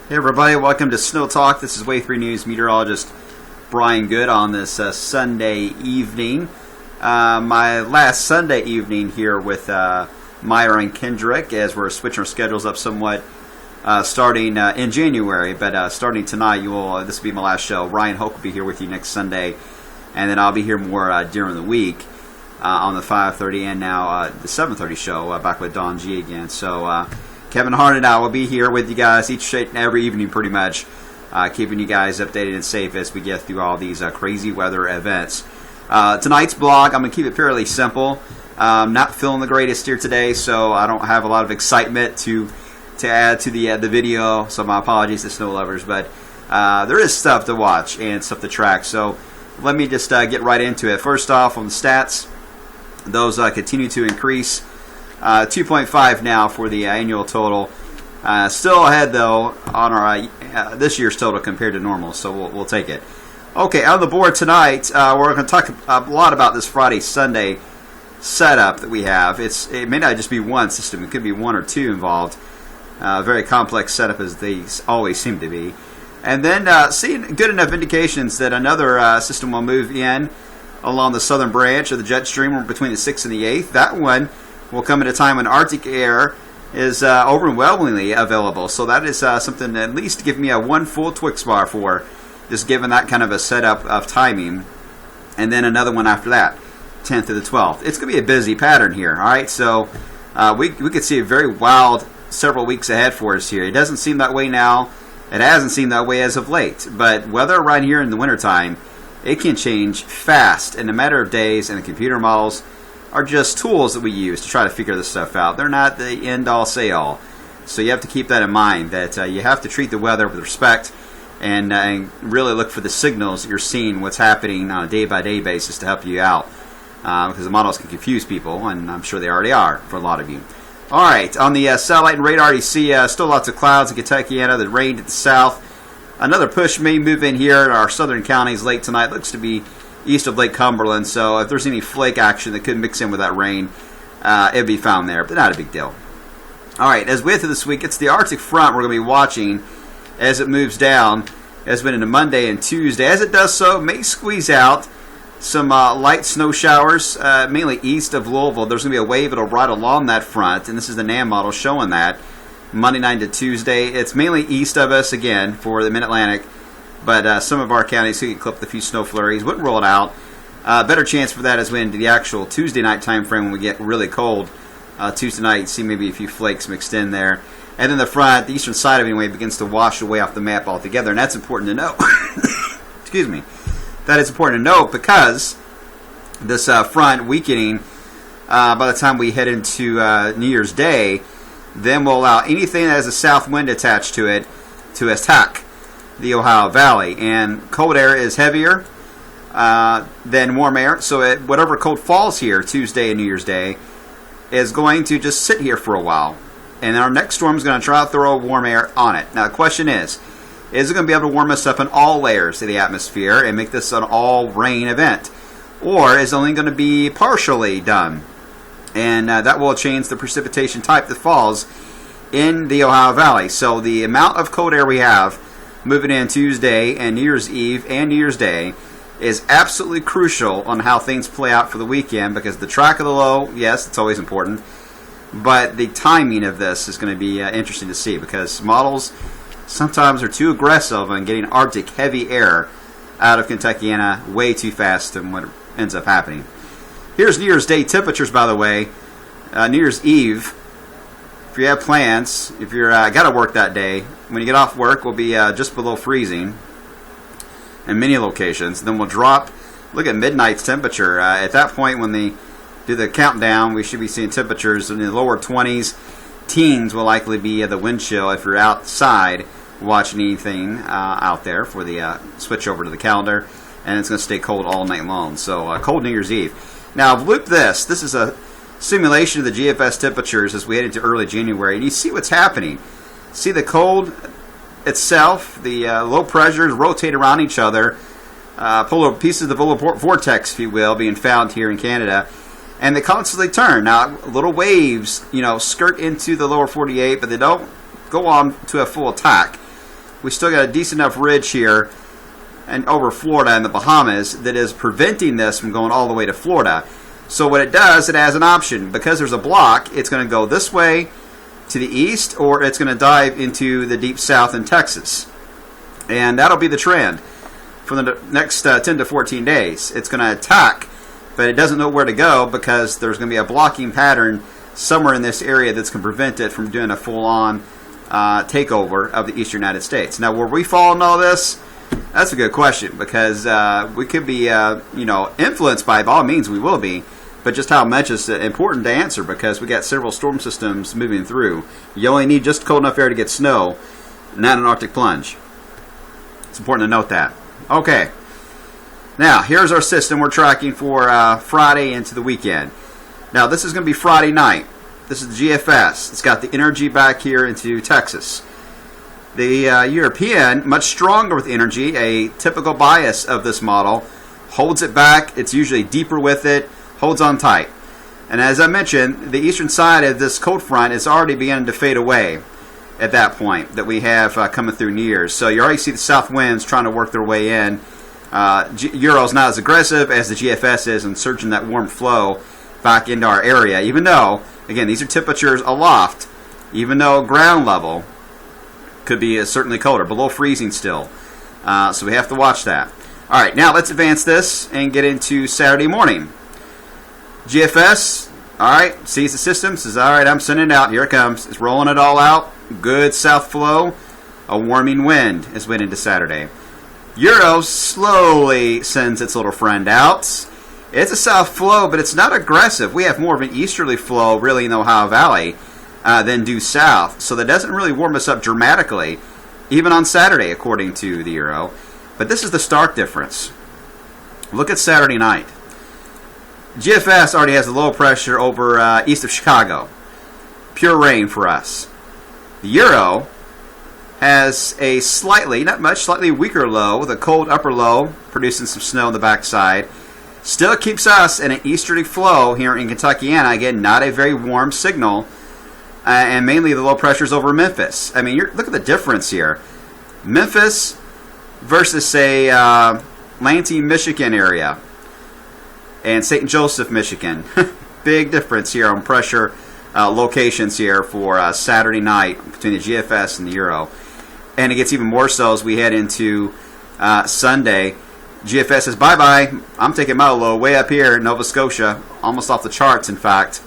Hey everybody, welcome to Snow Talk. This is Wave 3 News meteorologist Brian Good on this Sunday evening. My last Sunday evening here with Meyer and Kendrick as we're switching our schedules up somewhat starting in January. But starting tonight, this will be my last show. Ryan Hoke will be here with you next Sunday, and then I'll be here more during the week on the 5:30 and now the 7:30 show back with Don G again. So Kevin Hart and I will be here with you guys each and every evening pretty much, keeping you guys updated and safe as we get through all these crazy weather events. Tonight's blog, I'm going to keep it fairly simple. Not feeling the greatest here today, so I don't have a lot of excitement to add to the video, so my apologies to snow lovers, but there is stuff to watch and stuff to track, so let me just get right into it. First off, on the stats, those continue to increase. 2.5 now for the annual total. Still ahead though on our this year's total compared to normal, so we'll take it. Okay, on the board tonight, we're going to talk a lot about this Friday-Sunday setup that we have. It may not just be one system; it could be one or two involved. Very complex setup as these always seem to be. And then seeing good enough indications that another system will move in along the southern branch of the jet stream between the 6th and the 8th. That one will come at a time when Arctic air is overwhelmingly available. So that is something to at least give me a one full Twix bar for, just given that kind of a setup of timing. And then another one after that, 10th to the 12th. It's going to be a busy pattern here, all right? So we could see a very wild several weeks ahead for us here. It doesn't seem that way now. It hasn't seemed that way as of late. But weather right here in the wintertime, it can change fast in a matter of days, and the computer models are just tools that we use to try to figure this stuff out. They're not the end-all, say-all. So you have to keep that in mind, that you have to treat the weather with respect and really look for the signals that you're seeing, what's happening on a day-by-day basis to help you out. Because the models can confuse people, and I'm sure they already are for a lot of you. All right, on the satellite and radar, you see still lots of clouds in Kentuckiana, the rain to the south. Another push may move in here in our southern counties late tonight. Looks to be east of Lake Cumberland, so if there's any flake action that could mix in with that rain, it'd be found there, but not a big deal. All right, as we head through this week, it's the Arctic front we're going to be watching as it moves down, as went into Monday and Tuesday. As it does so, it may squeeze out some light snow showers, mainly east of Louisville. There's going to be a wave that'll ride along that front, and this is the NAM model showing that. Monday night to Tuesday, it's mainly east of us again for the Mid-Atlantic, but some of our counties could clip a few snow flurries. Wouldn't rule it out. Better chance for that as we into the actual Tuesday night time frame when we get really cold. Tuesday night, see maybe a few flakes mixed in there. And then the front, the eastern side of it anyway, begins to wash away off the map altogether, and that's important to know. Excuse me. That is important to note because this front weakening by the time we head into New Year's Day, then will allow anything that has a south wind attached to it to attack the Ohio Valley. And cold air is heavier than warm air, so whatever cold falls here Tuesday and New Year's Day is going to just sit here for a while. And our next storm is going to try to throw warm air on it. Now the question is it going to be able to warm us up in all layers of the atmosphere and make this an all rain event? Or is it only going to be partially done? And that will change the precipitation type that falls in the Ohio Valley. So the amount of cold air we have moving in Tuesday and New Year's Eve and New Year's Day is absolutely crucial on how things play out for the weekend, because the track of the low, yes, it's always important, but the timing of this is going to be interesting to see, because models sometimes are too aggressive on getting Arctic heavy air out of Kentuckiana way too fast than what ends up happening. Here's New Year's Day temperatures, by the way. New Year's Eve, if you have plans, if you're got to work that day, when you get off work, we'll be just below freezing in many locations. Then we'll drop. Look at midnight's temperature. At that point, when they do the countdown, we should be seeing temperatures in the lower 20s. Teens will likely be the wind chill if you're outside watching anything out there for the switch over to the calendar. And it's going to stay cold all night long. So cold New Year's Eve. Now, I've looped this. This is a simulation of the GFS temperatures as we head into early January. And you see what's happening. See the cold itself, the low pressures rotate around each other. Polar pieces of the polar vortex, if you will, being found here in Canada. And they constantly turn. Now, little waves, skirt into the lower 48, but they don't go on to a full attack. we still got a decent enough ridge here and over Florida and the Bahamas that is preventing this from going all the way to Florida. So what it does, it has an option. Because there's a block, it's going to go this way to the east, or it's going to dive into the deep south in Texas. And that'll be the trend for the next 10 to 14 days. It's going to attack, but it doesn't know where to go because there's going to be a blocking pattern somewhere in this area that's going to prevent it from doing a full-on takeover of the eastern United States. Now, will we fall in all this? That's a good question, because we could be influenced by it. By all means, we will be. But just how much is important to answer, because we got several storm systems moving through. You only need just cold enough air to get snow, not an Arctic plunge. It's important to note that. Okay. Now, here's our system we're tracking for Friday into the weekend. Now, this is going to be Friday night. This is the GFS. It's got the energy back here into Texas. The European, much stronger with energy, a typical bias of this model, holds it back. It's usually deeper with it, holds on tight. And as I mentioned, the eastern side of this cold front is already beginning to fade away at that point that we have coming through New Year's. So you already see the south winds trying to work their way in. Euro's not as aggressive as the GFS is in surging that warm flow back into our area, even though, again, these are temperatures aloft, even though ground level could be certainly colder, below freezing still. So we have to watch that. All right, now let's advance this and get into Saturday morning. GFS, all right, sees the system, says, all right, I'm sending it out. Here it comes. It's rolling it all out. Good south flow. A warming wind is went into Saturday. Euro slowly sends its little friend out. It's a south flow, but it's not aggressive. We have more of an easterly flow, really, in the Ohio Valley than due south. So that doesn't really warm us up dramatically, even on Saturday, according to the Euro. But this is the stark difference. Look at Saturday night. GFS already has a low pressure over east of Chicago. Pure rain for us. The Euro has a slightly, not much, slightly weaker low with a cold upper low producing some snow on the backside. Still keeps us in an easterly flow here in Kentuckiana. Again, not a very warm signal. And mainly the low pressures over Memphis. I mean, look at the difference here. Memphis versus, say, Lansing, Michigan area. And St. Joseph, Michigan. Big difference here on pressure locations here for Saturday night between the GFS and the Euro. And it gets even more so as we head into Sunday. GFS says, bye-bye. I'm taking my low way up here in Nova Scotia. Almost off the charts, in fact.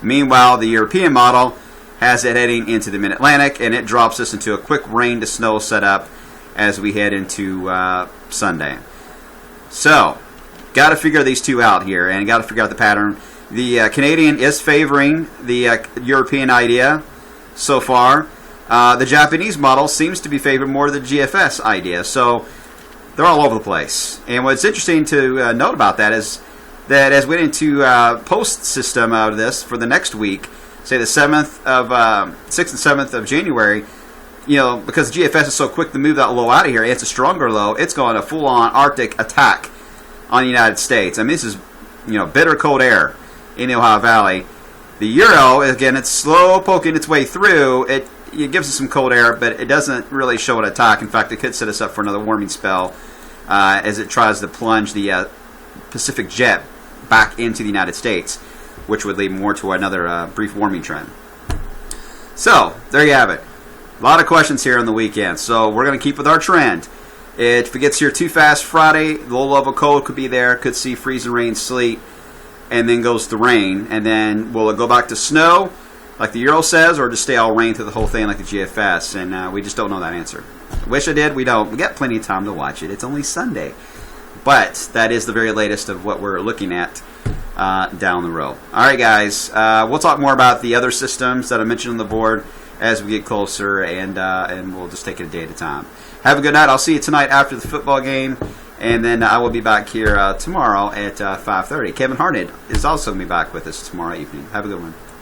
Meanwhile, the European model has it heading into the mid-Atlantic, and it drops us into a quick rain to snow setup as we head into Sunday. So, got to figure these two out here, and got to figure out the pattern. The Canadian is favoring the European idea so far. The Japanese model seems to be favoring more of the GFS idea. So they're all over the place. And what's interesting to note about that is that as we get into post system out of this for the next week, say the 6th and 7th of January, because the GFS is so quick to move that low out of here, it's a stronger low. It's going a full-on Arctic attack on the United States. I mean, this is, bitter cold air in the Ohio Valley. The Euro, again, it's slow poking its way through. It gives us some cold air, but it doesn't really show an attack. In fact, it could set us up for another warming spell as it tries to plunge the Pacific jet back into the United States, which would lead more to another brief warming trend. So, there you have it. A lot of questions here on the weekend. So, we're going to keep with our trend. If it gets here too fast Friday, low level cold could be there. Could see freezing rain, sleet, and then goes the rain. And then will it go back to snow, like the Euro says, or just stay all rain through the whole thing like the GFS? And we just don't know that answer. Wish I did. We don't. We got plenty of time to watch it. It's only Sunday. But that is the very latest of what we're looking at down the road. All right, guys. We'll talk more about the other systems that I mentioned on the board as we get closer, and we'll just take it a day at a time. Have a good night. I'll see you tonight after the football game, and then I will be back here tomorrow at 5:30. Kevin Harned is also going to be back with us tomorrow evening. Have a good one.